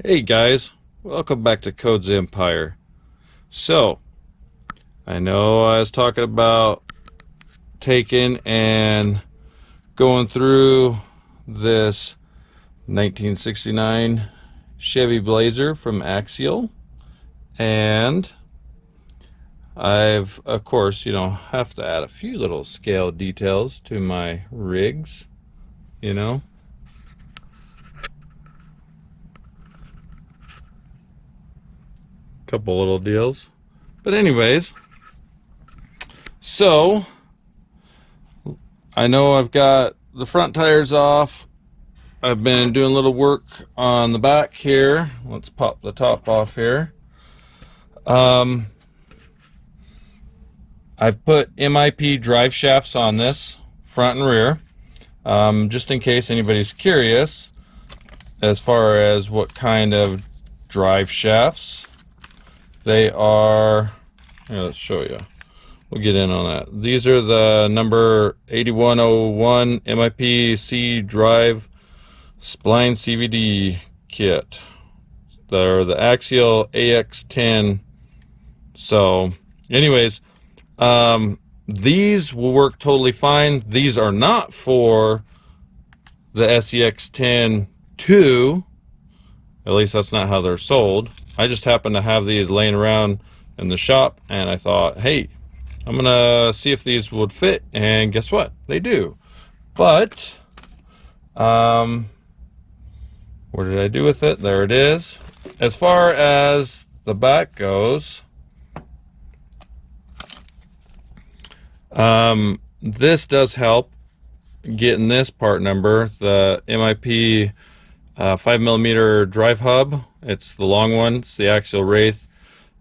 Hey guys, welcome back to CodesEmpire. So, I know I was talking about taking and going through this 1969 Chevy Blazer from Axial, and I've, of course, have to add a few little scale details to my rigs, couple little deals. But anyways, so I know I've got the front tires off. I've been doing a little work on the back here. Let's pop the top off here. I've put MIP drive shafts on this, front and rear, just in case anybody's curious as far as what kind of drive shafts. They are, here, let's show you. We'll get in on that. These are the number 8101 MIP C drive Spline CVD kit. They're the Axial AX10. So, anyways, these will work totally fine. These are not for the SCX10 2. At least that's not how they're sold. I just happen to have these laying around in the shop, and I thought, hey, I'm gonna see if these would fit, and guess what? They do. But what did I do with it? There it is. As far as the back goes, this does help getting this part number, the MIP 5mm drive hub. It's the long one. It's the Axial Wraith.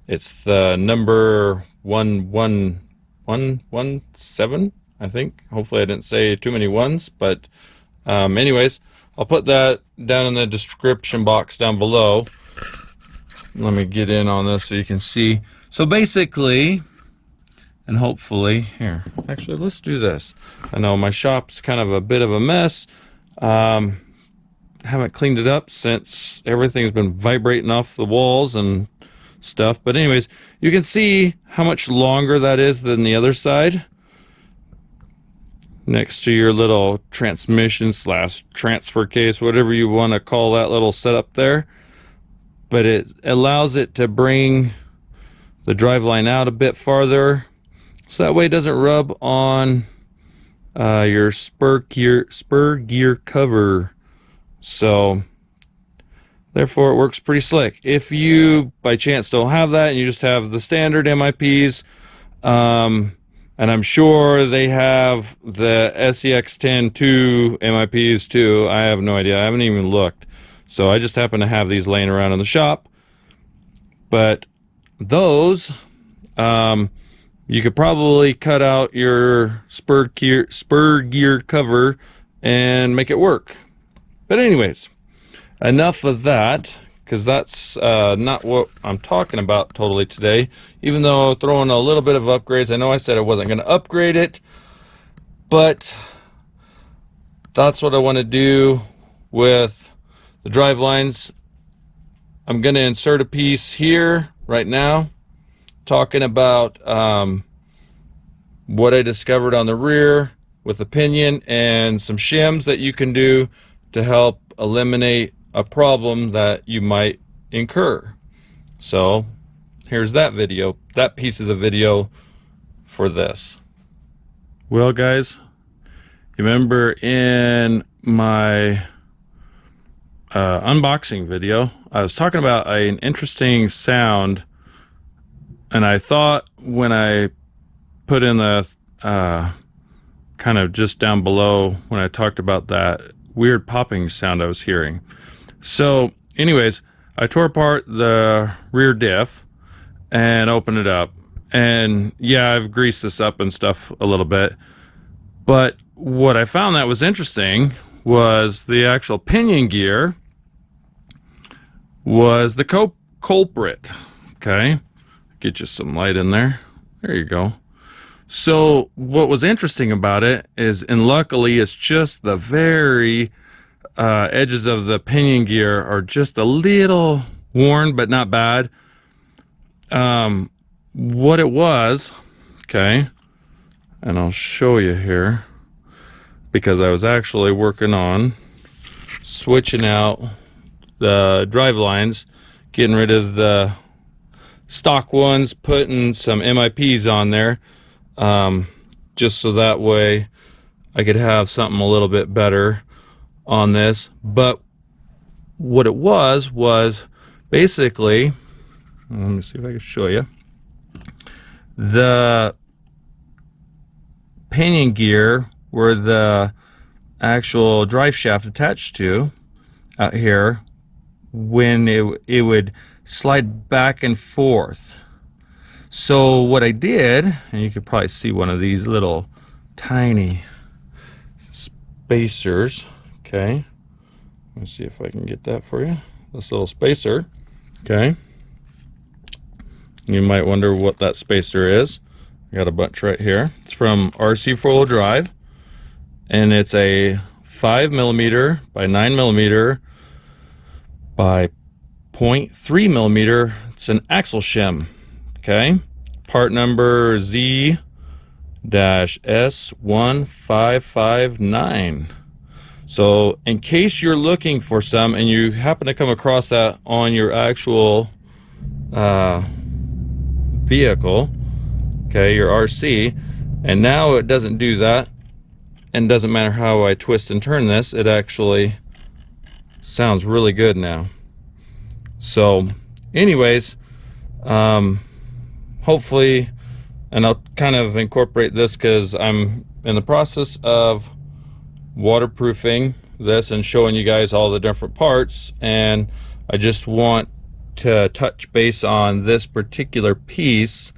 It's the number 11117, I think. Hopefully I didn't say too many ones, but anyways, I'll put that down in the description box down below. Let me get in on this so you can see. So basically, and hopefully, here, actually let's do this. I know my shop's kind of a bit of a mess. Haven't cleaned it up since everything's been vibrating off the walls and stuff. But anyways, you can see how much longer that is than the other side. Next to your little transmission / transfer case, whatever you want to call that little setup there. But it allows it to bring the drive line out a bit farther, so that way it doesn't rub on your spur gear cover. So therefore it works pretty slick. If you by chance don't have that and you just have the standard MIPs, and I'm sure they have the SCX10 2 MIPs too. I have no idea. I haven't even looked. So I just happen to have these laying around in the shop. But those, you could probably cut out your spur gear cover and make it work. But anyways, enough of that, because that's not what I'm talking about totally today. Even though throwing a little bit of upgrades, I know I said I wasn't going to upgrade it, but that's what I want to do with the drive lines. I'm going to insert a piece here right now talking about what I discovered on the rear with the pinion and some shims that you can do to help eliminate a problem that you might incur. So here's that video, that piece of the video for this. Well guys, you remember in my unboxing video I was talking about an interesting sound, and I thought when I put in the kind of just down below when I talked about that weird popping sound I was hearing. So anyways, I tore apart the rear diff and opened it up, and yeah, I've greased this up and stuff a little bit, but what I found that was interesting was the actual pinion gear was the culprit. Okay, get you some light in there. There you go. So what was interesting about it is, and luckily it's just the very edges of the pinion gear are just a little worn, but not bad. What it was, okay, and I'll show you here, because I was actually working on switching out the drive lines, getting rid of the stock ones, putting some MIPs on there, just so that way I could have something a little bit better on this. But what it was basically, let me see if I can show you, the pinion gear where the actual drive shaft attached to out here, when it would slide back and forth. So what I did, and you could probably see one of these little tiny spacers, okay, let's see if I can get that for you, this little spacer, okay, you might wonder what that spacer is. I got a bunch right here. It's from RC 4-wheel drive, and it's a 5mm by 9mm by 0.3 millimeter. It's an Axial Shim. Okay, part number Z-S1559. So in case you're looking for some and you happen to come across that on your actual vehicle, okay, your RC, and now it doesn't do that, and doesn't matter how I twist and turn this, it actually sounds really good now. So anyways, hopefully, and I'll kind of incorporate this because I'm in the process of waterproofing this and showing you guys all the different parts, and I just want to touch base on this particular piece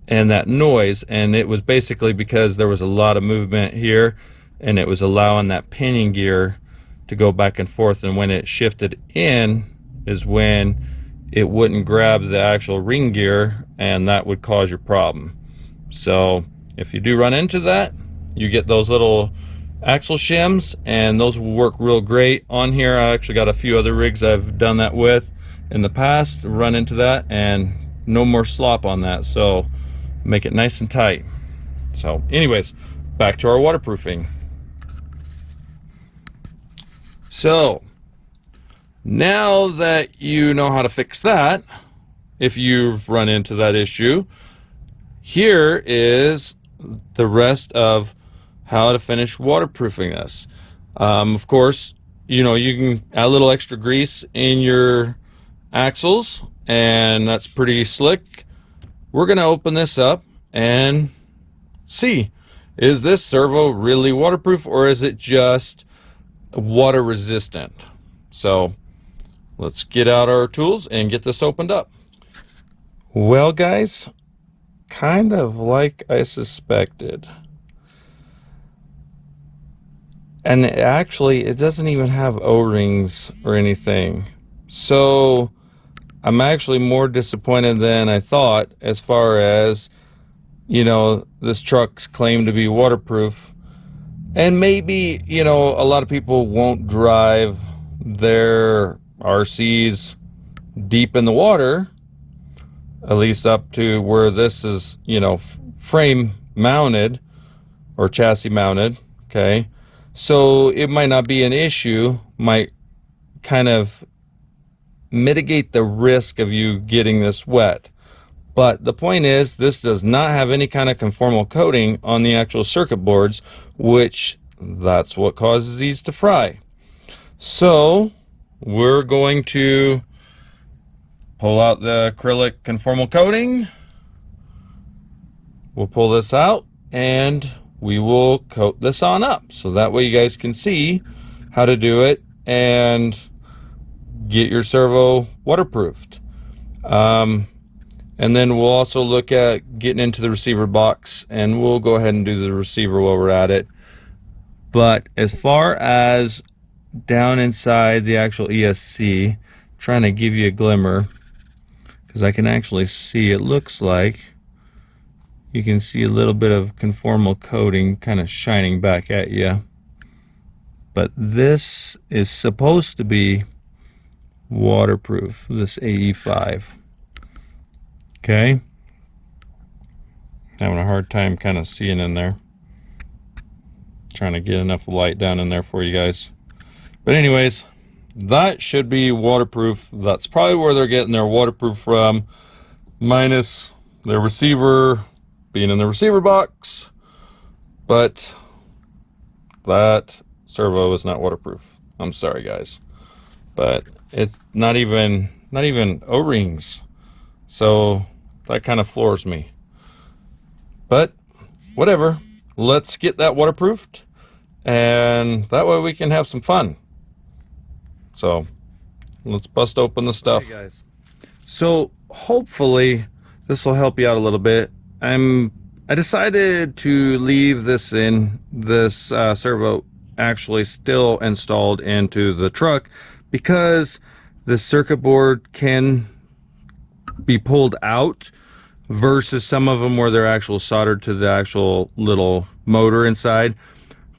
and that noise. And it was basically because there was a lot of movement here, and it was allowing that pinion gear to go back and forth, and when it shifted in is when it wouldn't grab the actual ring gear, and that would cause your problem. So if you do run into that, you get those little Axial shims, and those will work real great on here. I actually got a few other rigs I've done that with in the past, run into that, and no more slop on that, so make it nice and tight. So anyways, back to our waterproofing. So now that you know how to fix that, if you've run into that issue, here is the rest of how to finish waterproofing this. Of course, you know, you can add a little extra grease in your axles, and that's pretty slick. We're going to open this up and see, is this servo really waterproof, or is it just water resistant? So let's get out our tools and get this opened up. Well guys, kind of like I suspected, and it doesn't even have O-rings or anything, so I'm actually more disappointed than I thought as far as, you know, this truck's claim to be waterproof. And maybe, you know, a lot of people won't drive their RCs deep in the water, at least up to where this is, you know, frame mounted or chassis mounted, okay? So it might not be an issue, might kind of mitigate the risk of you getting this wet. But the point is, this does not have any kind of conformal coating on the actual circuit boards, which that's what causes these to fry. So we're going to pull out the acrylic conformal coating. We'll pull this out and we will coat this on up, so that way you guys can see how to do it and get your servo waterproofed. And then we'll also look at getting into the receiver box, and we'll go ahead and do the receiver while we're at it. But as far as down inside the actual ESC, trying to give you a glimmer, because I can actually see, it looks like you can see a little bit of conformal coating kind of shining back at you. but this is supposed to be waterproof, this AE5. Okay, having a hard time kind of seeing in there, trying to get enough light down in there for you guys. But anyways, that should be waterproof. That's probably where they're getting their waterproof from, minus their receiver being in the receiver box. But that servo is not waterproof. I'm sorry guys, but it's not even O-rings, so that kind of floors me. But whatever, let's get that waterproofed, and that way we can have some fun. So let's bust open the stuff. Hey guys, so hopefully this will help you out a little bit. I decided to leave this servo actually still installed into the truck, because the circuit board can be pulled out versus some of them where they're actually soldered to the actual little motor inside.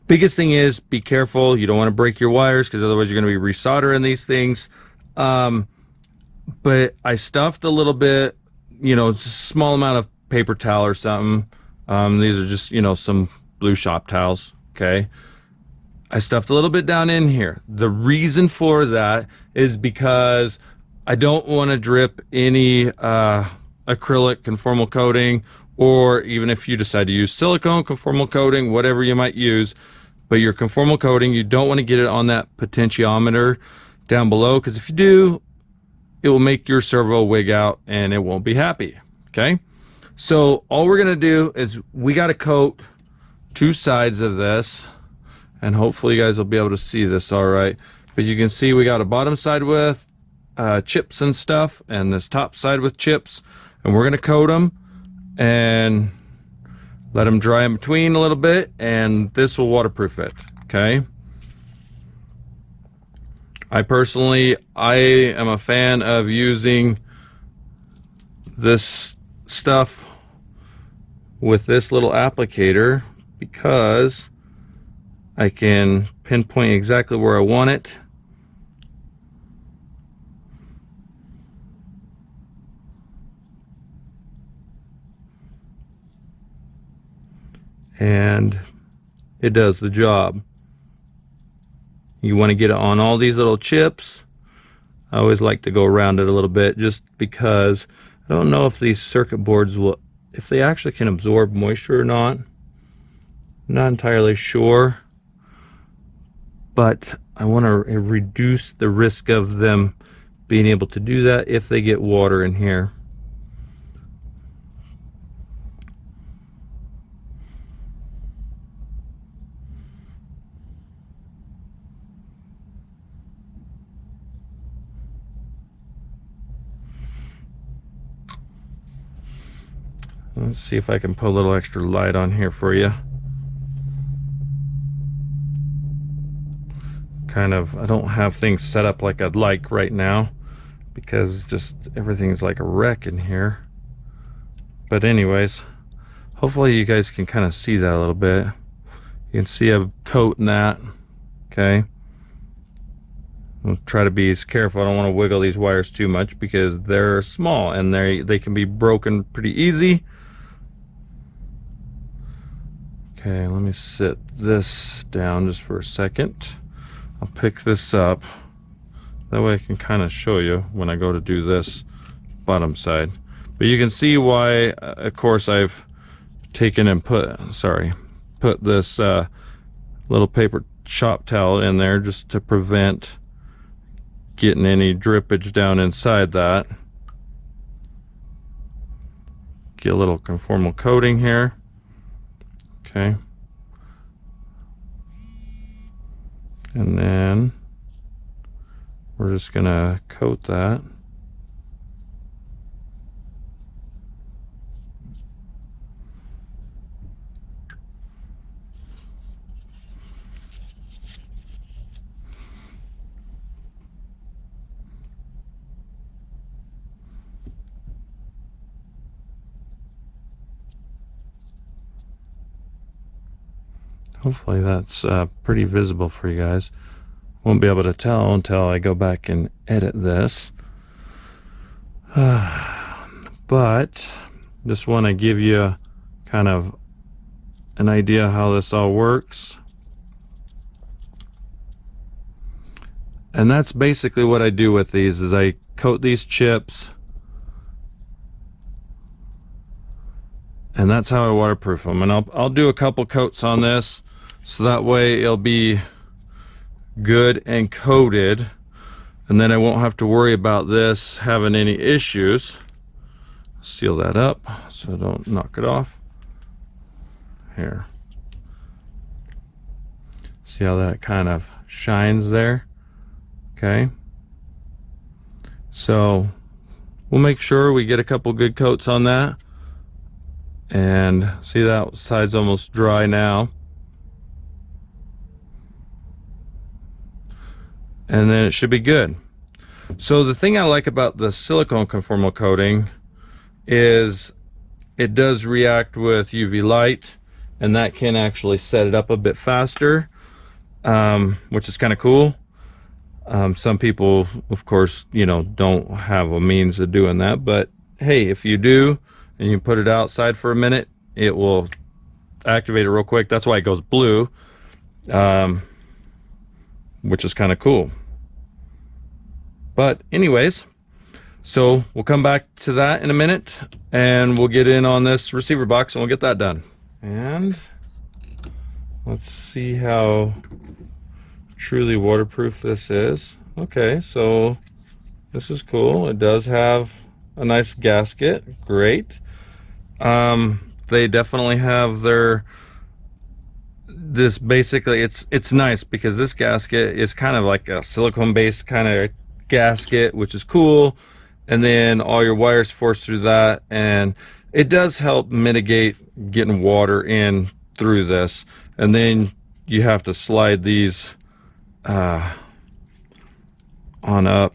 Biggest thing is be careful. You don't want to break your wires, because otherwise you're going to be resoldering these things. But I stuffed a little bit, you know, just a small amount of paper towel or something. These are just, you know, some blue shop towels. Okay, I stuffed a little bit down in here. The reason for that is because I don't want to drip any acrylic conformal coating, or even if you decide to use silicone conformal coating, whatever you might use, but your conformal coating, you don't want to get it on that potentiometer down below, because if you do, it will make your servo wig out and it won't be happy. Okay, so all we're gonna do is we got to coat two sides of this, and hopefully you guys will be able to see this all right. But you can see we got a bottom side with chips and stuff, and this top side with chips, and we're gonna coat them and let them dry in between a little bit, and this will waterproof it. Okay, I am a fan of using this stuff with this little applicator, because I can pinpoint exactly where I want it. And it does the job. You want to get it on all these little chips. I always like to go around it a little bit, just because I don't know if these circuit boards will, if they actually can absorb moisture or not. I'm not entirely sure, but I want to reduce the risk of them being able to do that if they get water in here. Let's see if I can put a little extra light on here for you. Kind of, I don't have things set up like I'd like right now, because just everything's like a wreck in here. But anyways, hopefully you guys can kind of see that a little bit. You can see I'm coating that. Okay, I'll try to be as careful. I don't want to wiggle these wires too much, because they're small and they can be broken pretty easy. Okay, let me sit this down just for a second. I'll pick this up. That way I can kind of show you when I go to do this bottom side. But you can see why, of course, I've taken and put this little paper shop towel in there, just to prevent getting any drippage down inside that. Get a little conformal coating here. Okay, and then we're just gonna coat that. Hopefully that's pretty visible for you guys. Won't be able to tell until I go back and edit this. But just want to give you kind of an idea how this all works. And that's basically what I do with these, is I coat these chips, and that's how I waterproof them. And I'll do a couple coats on this, so that way it'll be good and coated, and then I won't have to worry about this having any issues. Seal that up so don't knock it off. Here. See how that kind of shines there? Okay. So we'll make sure we get a couple good coats on that. And see, that side's almost dry now. And then it should be good. So the thing I like about the silicone conformal coating is it does react with UV light, and that can actually set it up a bit faster, which is kind of cool. Some people, of course, you know, don't have a means of doing that, but hey, if you do and you put it outside for a minute, it will activate it real quick. That's why it goes blue, which is kind of cool. But anyways, so we'll come back to that in a minute, and we'll get in on this receiver box and we'll get that done. And let's see how truly waterproof this is. Okay, so this is cool. It does have a nice gasket. Great. They definitely have this basically, it's nice because this gasket is kind of like a silicone based kind of gasket, which is cool, and then all your wires force through that, and it does help mitigate getting water in through this. And then you have to slide these on up.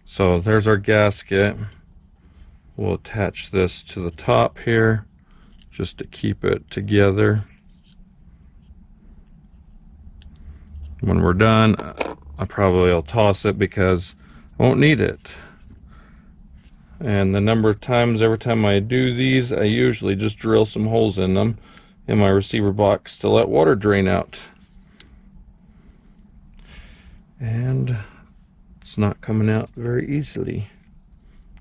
So there's our gasket. We'll attach this to the top here just to keep it together. When we're done, I probably will toss it because I won't need it. And the number of times, every time I do these, I usually just drill some holes in them in my receiver box to let water drain out. And it's not coming out very easily.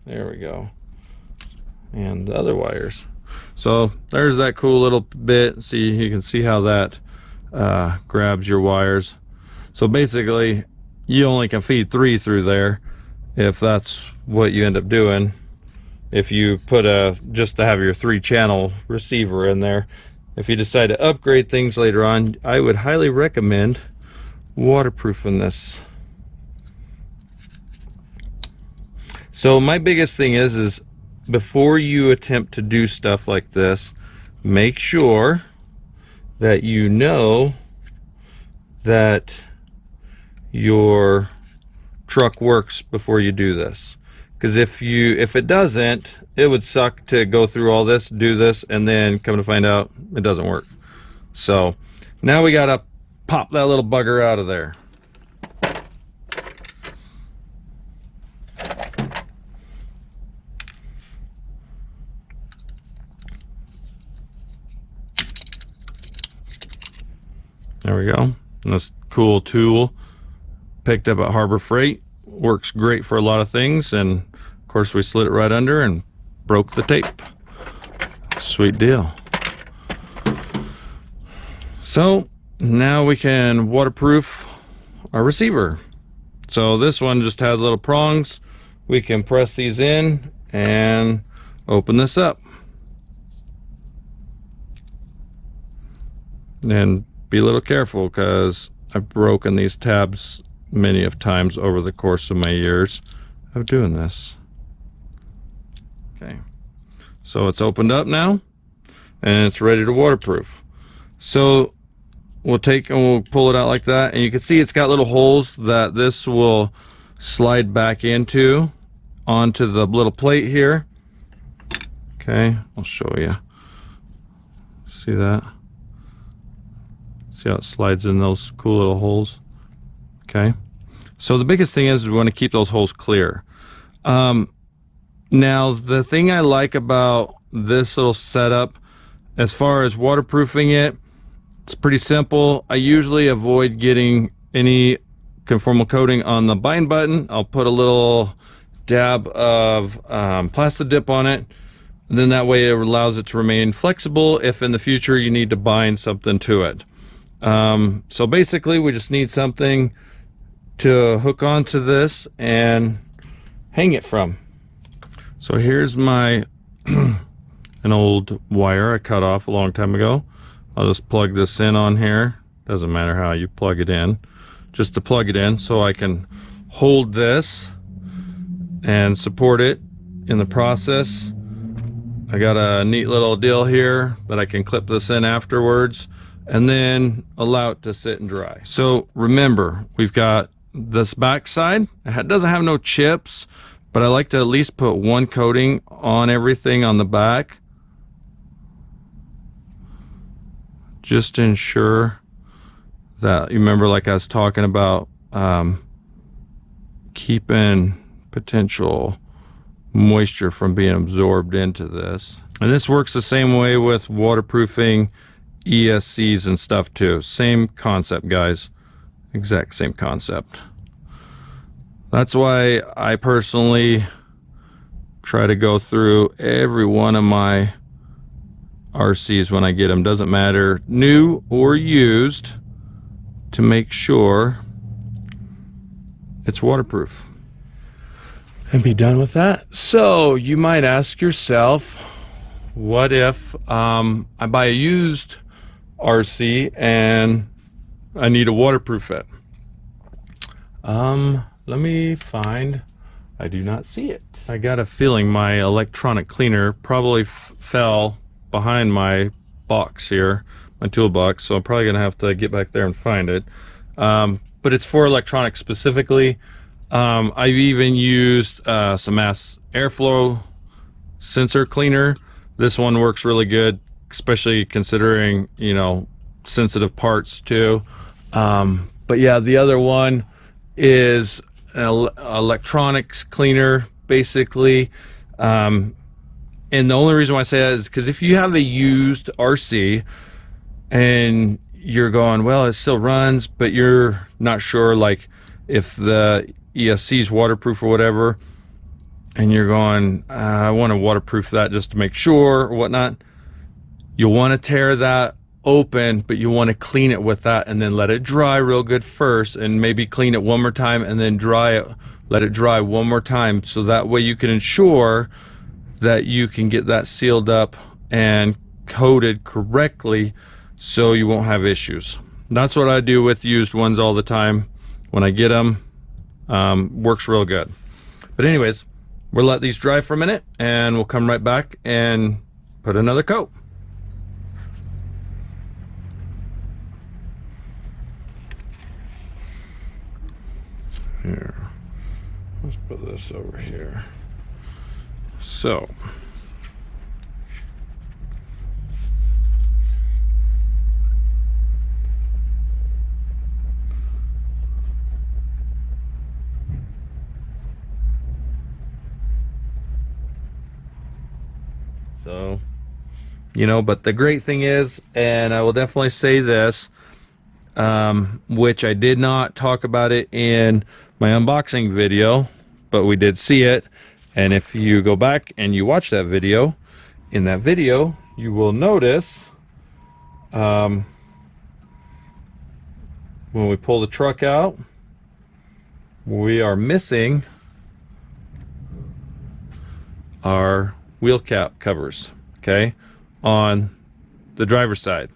There we go. And the other wires. So there's that cool little bit. See, you can see how that grabs your wires. So basically, you only can feed 3 through there if that's what you end up doing. If you put just to have your 3-channel receiver in there. If you decide to upgrade things later on, I would highly recommend waterproofing this. So my biggest thing is before you attempt to do stuff like this, make sure that you know that your truck works before you do this. Because if it doesn't, it would suck to go through all this, do this, and then come to find out it doesn't work. So now we gotta pop that little bugger out of there. There we go. And this cool tool picked up at Harbor Freight works great for a lot of things, and of course we slid it right under and broke the tape. Sweet deal. So now we can waterproof our receiver. So this one just has little prongs. We can press these in and open this up. And be a little careful because I've broken these tabs many of times over the course of my years of doing this. Okay, so it's opened up now and it's ready to waterproof. So we'll take and we'll pull it out like that, and you can see it's got little holes that this will slide back into onto the little plate here. Okay, I'll show you. See that? See how it slides in those cool little holes? Okay. So the biggest thing is we want to keep those holes clear. Now the thing I like about this little setup, as far as waterproofing it, it's pretty simple. I usually avoid getting any conformal coating on the bind button. I'll put a little dab of plastic dip on it, and then that way it allows it to remain flexible if in the future you need to bind something to it. So basically we just need something to hook onto this and hang it from. So here's my an old wire I cut off a long time ago. I'll just plug this in on here. Doesn't matter how you plug it in, just to plug it in so I can hold this and support it in the process. I got a neat little deal here that I can clip this in afterwards and then allow it to sit and dry. So remember, we've got this back side. It doesn't have no chips, but I like to at least put one coating on everything on the back, just to ensure that, you remember, like I was talking about, keeping potential moisture from being absorbed into this. And this works the same way with waterproofing ESCs and stuff too. Same concept, guys. Exact same concept. That's why I personally try to go through every one of my RCs when I get them. Doesn't matter, new or used, to make sure it's waterproof. And be done with that. So you might ask yourself, what if I buy a used RC and I need to waterproof it? Let me find. I do not see it. I got a feeling my electronic cleaner probably fell behind my box here, my toolbox, so I'm probably gonna have to get back there and find it. But it's for electronics specifically. I've even used some mass airflow sensor cleaner. This one works really good, especially considering, you know, sensitive parts too. But yeah, the other one is an electronics cleaner basically. And the only reason why I say that is because if you have a used RC and you're going, well, it still runs, but you're not sure, like, if the ESC is waterproof or whatever, and you're going, I want to waterproof that just to make sure or whatnot, you'll want to tear that open, but you want to clean it with that and then let it dry real good first, and maybe clean it one more time and then dry it, let it dry one more time, so that way you can ensure that you can get that sealed up and coated correctly so you won't have issues. That's what I do with used ones all the time when I get them. Works real good. But anyways, we'll let these dry for a minute and we'll come right back and put another coat. Here, let's put this over here. So you know, but the great thing is, and I will definitely say this, which I did not talk about it in my unboxing video, but we did see it. And if you go back and you watch that video, in that video you will notice when we pull the truck out, we are missing our wheel cap covers, okay, on the driver's side.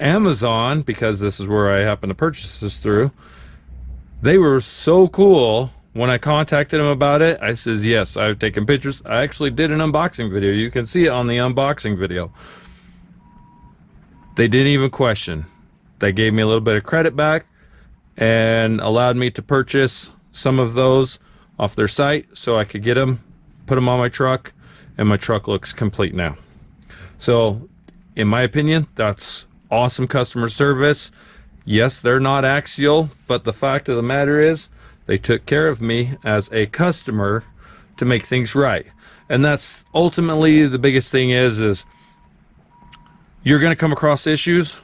Amazon, because this is where I happen to purchase this through, they were so cool. When I contacted them about it, I says, yes, I've taken pictures. I actually did an unboxing video. You can see it on the unboxing video. They didn't even question. They gave me a little bit of credit back and allowed me to purchase some of those off their site so I could get them, put them on my truck, and my truck looks complete now. So in my opinion, that's awesome customer service. Yes, they're not Axial, but the fact of the matter is they took care of me as a customer to make things right. And that's ultimately the biggest thing is you're going to come across issues,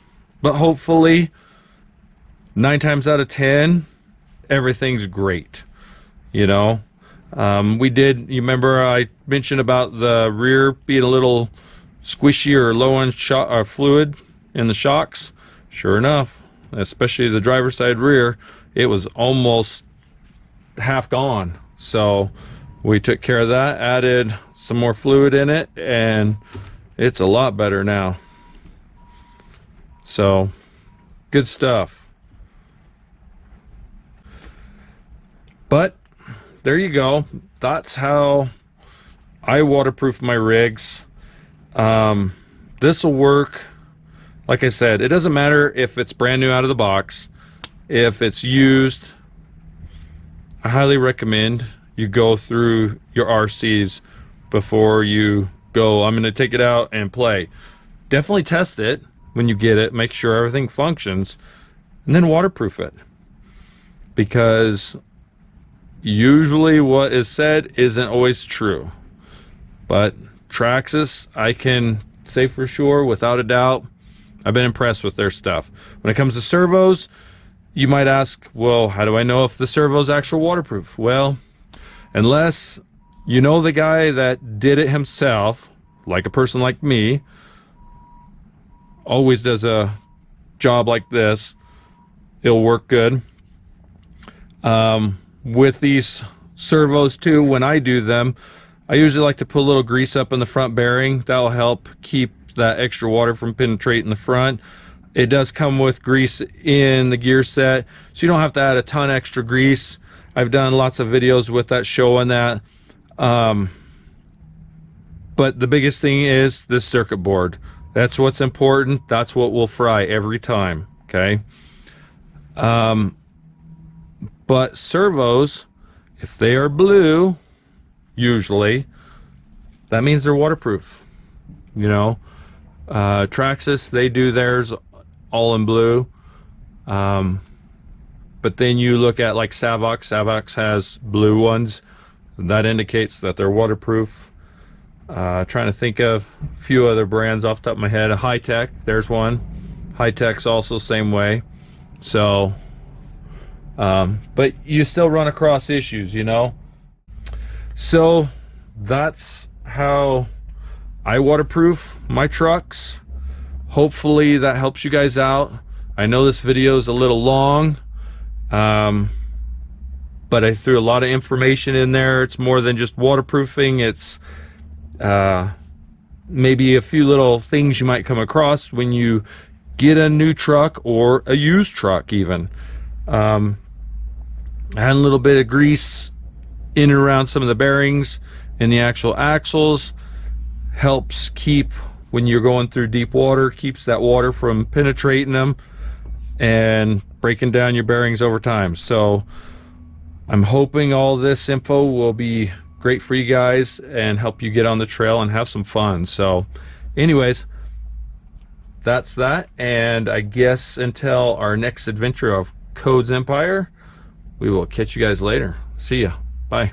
but hopefully 9 times out of 10 everything's great. You know, you remember I mentioned about the rear being a little squishy or low on fluid in the shocks? Sure enough, especially the driver's side rear, it was almost half gone. So we took care of that, added some more fluid in it, and it's a lot better now. So good stuff. But there you go. That's how I waterproof my rigs. This will work. Like I said, it doesn't matter if it's brand new out of the box. If it's used, I highly recommend you go through your RCs before you go, I'm going to take it out and play. Definitely test it when you get it. Make sure everything functions. And then waterproof it. Because usually what is said isn't always true. But Traxxas, I can say for sure, without a doubt, I've been impressed with their stuff. When it comes to servos, you might ask, well, how do I know if the servo's actual waterproof? Well, unless you know the guy that did it himself, like a person like me, always does a job like this, it'll work good. With these servos too, when I do them, I usually like to put a little grease up in the front bearing. That'll help keep that extra water from penetrating the front. It does come with grease in the gear set, so you don't have to add a ton extra grease. I've done lots of videos with that showing that. But the biggest thing is this circuit board. That's what's important. That's what will fry every time. Okay. But servos, if they are blue, usually, that means they're waterproof. You know, Traxxas, they do theirs all in blue. But then you look at like Savox. Savox has blue ones. That indicates that they're waterproof. Trying to think of a few other brands off the top of my head. A High-Tech, there's one. High-Tech's also same way. So, but you still run across issues, you know. So that's how I waterproof my trucks. Hopefully that helps you guys out. I know this video is a little long, but I threw a lot of information in there. It's more than just waterproofing. It's maybe a few little things you might come across when you get a new truck or a used truck even. Add a little bit of grease in and around some of the bearings and the actual axles. Helps keep, when you're going through deep water, keeps that water from penetrating them and breaking down your bearings over time. So I'm hoping all this info will be great for you guys and help you get on the trail and have some fun. So anyways, that's that, and I guess until our next adventure of CodesEmpire, we will catch you guys later. See ya. Bye.